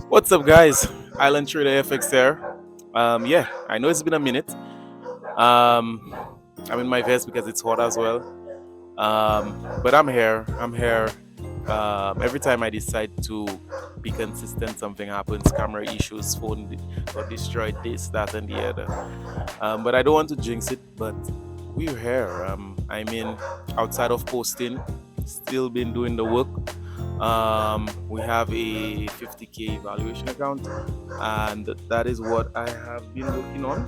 What's up, guys? Island Trader FX there. Yeah, I know it's been a minute. Um, I'm in my vest because it's hot as well. But I'm here. I'm here. Every time I decide to be consistent, something happens. Camera issues, phone got destroyed, this, that, and the other. But I don't want to jinx it. But we're here. I mean, outside of posting, still been doing the work. We have a 50K evaluation account, and that is what I have been working on.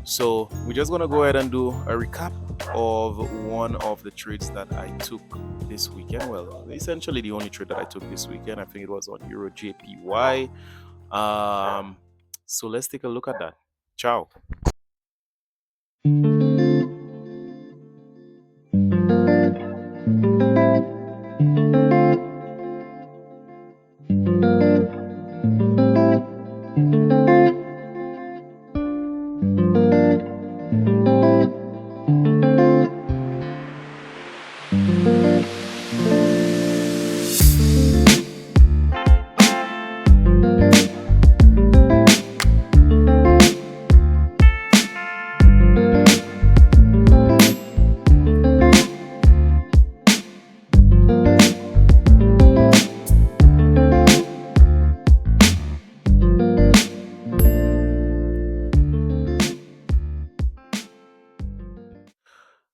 So we're just gonna go ahead and do a recap of one of the trades that I took this weekend. Well, essentially the only trade that I took this weekend. I think it was on Euro JPY. Um, so let's take a look at that. Ciao.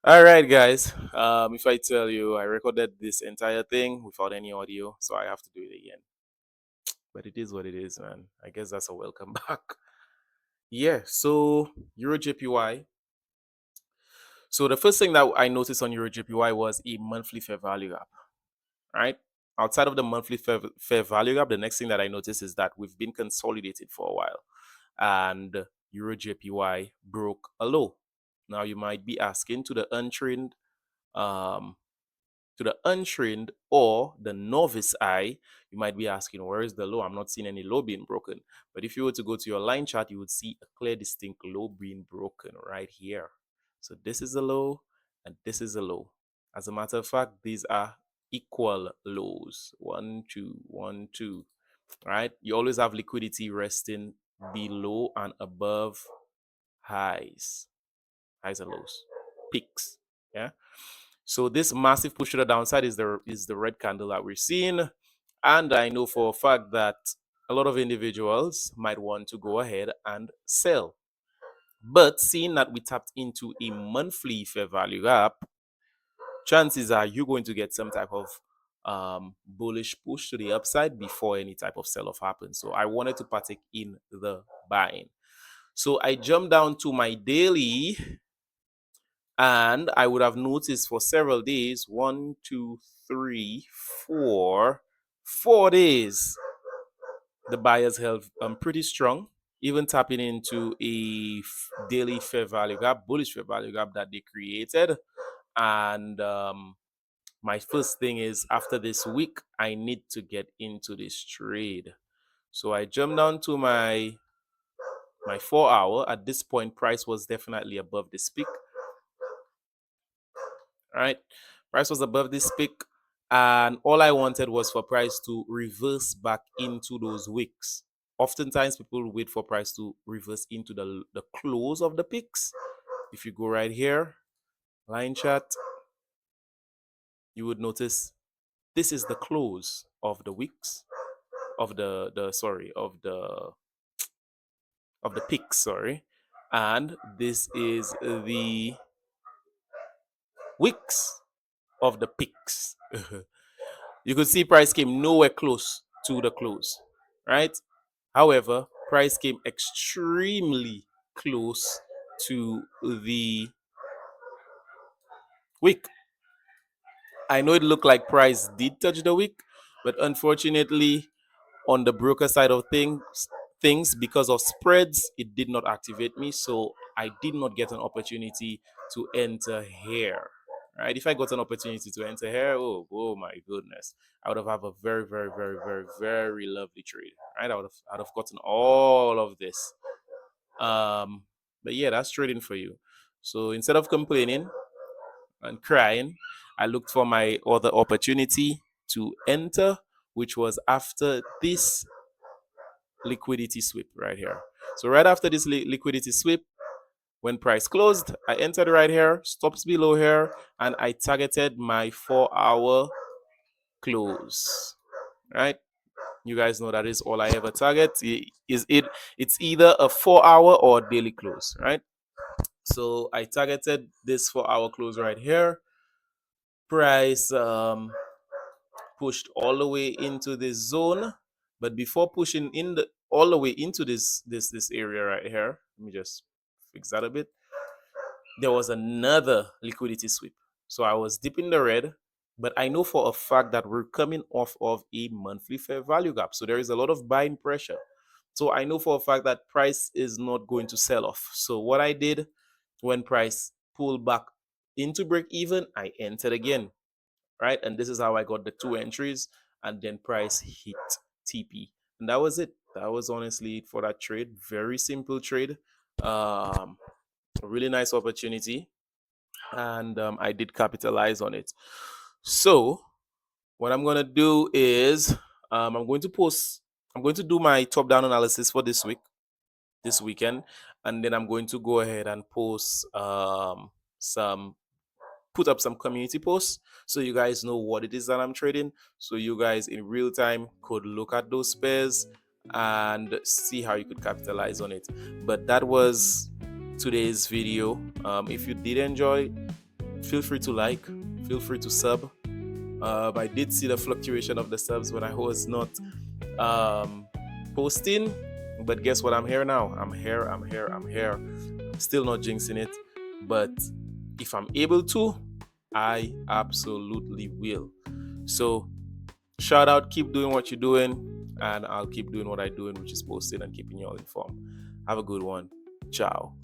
All right, guys. If I tell you, I recorded this entire thing without any audio, so I have to do it again. But it is what it is, man. I guess that's a welcome back. Yeah, so Euro JPY. So the first thing that I noticed on Euro JPY was a monthly fair value gap, right? Outside of the monthly fair value gap, the next thing that I noticed is that we've been consolidated for a while, and Euro JPY broke a low. Now you might be asking um, to the untrained or the novice eye, you might be asking, where is the low? I'm not seeing any low being broken. But if you were to go to your line chart, you would see a clear, distinct low being broken right here. So this is a low and this is a low. As a matter of fact, these are equal lows. 1, 2, 1, 2. Right? You always have liquidity resting below and above highs, highs and lows, peaks. Yeah. So this massive push to the downside is the red candle that we're seeing, and I know for a fact that a lot of individuals might want to go ahead and sell. But seeing that we tapped into a monthly fair value gap, chances are you're going to get some type of bullish push to the upside before any type of sell-off happens. So I wanted to partake in the buying. So I jumped down to my daily, and I would have noticed for several days, 4 days, the buyers held pretty strong, even tapping into a daily fair value gap, bullish fair value gap that they created. And my first thing is, after this week, I need to get into this trade. So I jumped down to my 4 hour. At this point, price was definitely above this peak. All right, price was above this peak, and all I wanted was for price to reverse back into those wicks. Oftentimes people wait for price to reverse into the close of the peaks. If you go right here, line chart, you would notice this is the close of the wicks, of the sorry, of the peaks, sorry, and this is the wicks of the peaks. You could see price came nowhere close to the close, right? However, price came extremely close to the wick. I know it looked like price did touch the wick, but unfortunately, on the broker side of things because of spreads, it did not activate me, so I did not get an opportunity to enter here. Right? If I got an opportunity to enter here, oh my goodness, I would have a very, very, very, very, very lovely trade. Right? I'd have gotten all of this. But yeah, that's trading for you. So instead of complaining and crying, I looked for my other opportunity to enter, which was after this liquidity sweep right here. So right after this liquidity sweep, when price closed, I entered right here, stops below here, and I targeted my 4-hour close. Right? You guys know that is all I ever target. It's either a 4-hour or a daily close, right? So I targeted this 4-hour close right here. Price pushed all the way into this zone, but before pushing in the all the way into this area right here, let me just fix that a bit. There was another liquidity sweep. So I was deep in the red, but I know for a fact that we're coming off of a monthly fair value gap. So there is a lot of buying pressure. So I know for a fact that price is not going to sell off. So what I did when price pulled back into break even, I entered again, right? And this is how I got the 2 entries, and then price hit TP. And that was it. That was honestly it for that trade. Very simple trade. A really nice opportunity, and I did capitalize on it. So what I'm going to do is I'm going to do my top down analysis for this weekend, and then I'm going to go ahead and put up some community posts so you guys know what it is that I'm trading, so you guys in real time could look at those pairs and see how you could capitalize on it. But that was today's video. If you did enjoy, feel free to like, feel free to sub. I did see the fluctuation of the subs when I was not posting, but guess what? I'm here now. I'm here. Still not jinxing it, but if I'm able to, I absolutely will. So shout out, keep doing what you're doing, and I'll keep doing what I'm doing, which is posting and keeping you all informed. Have a good one. Ciao.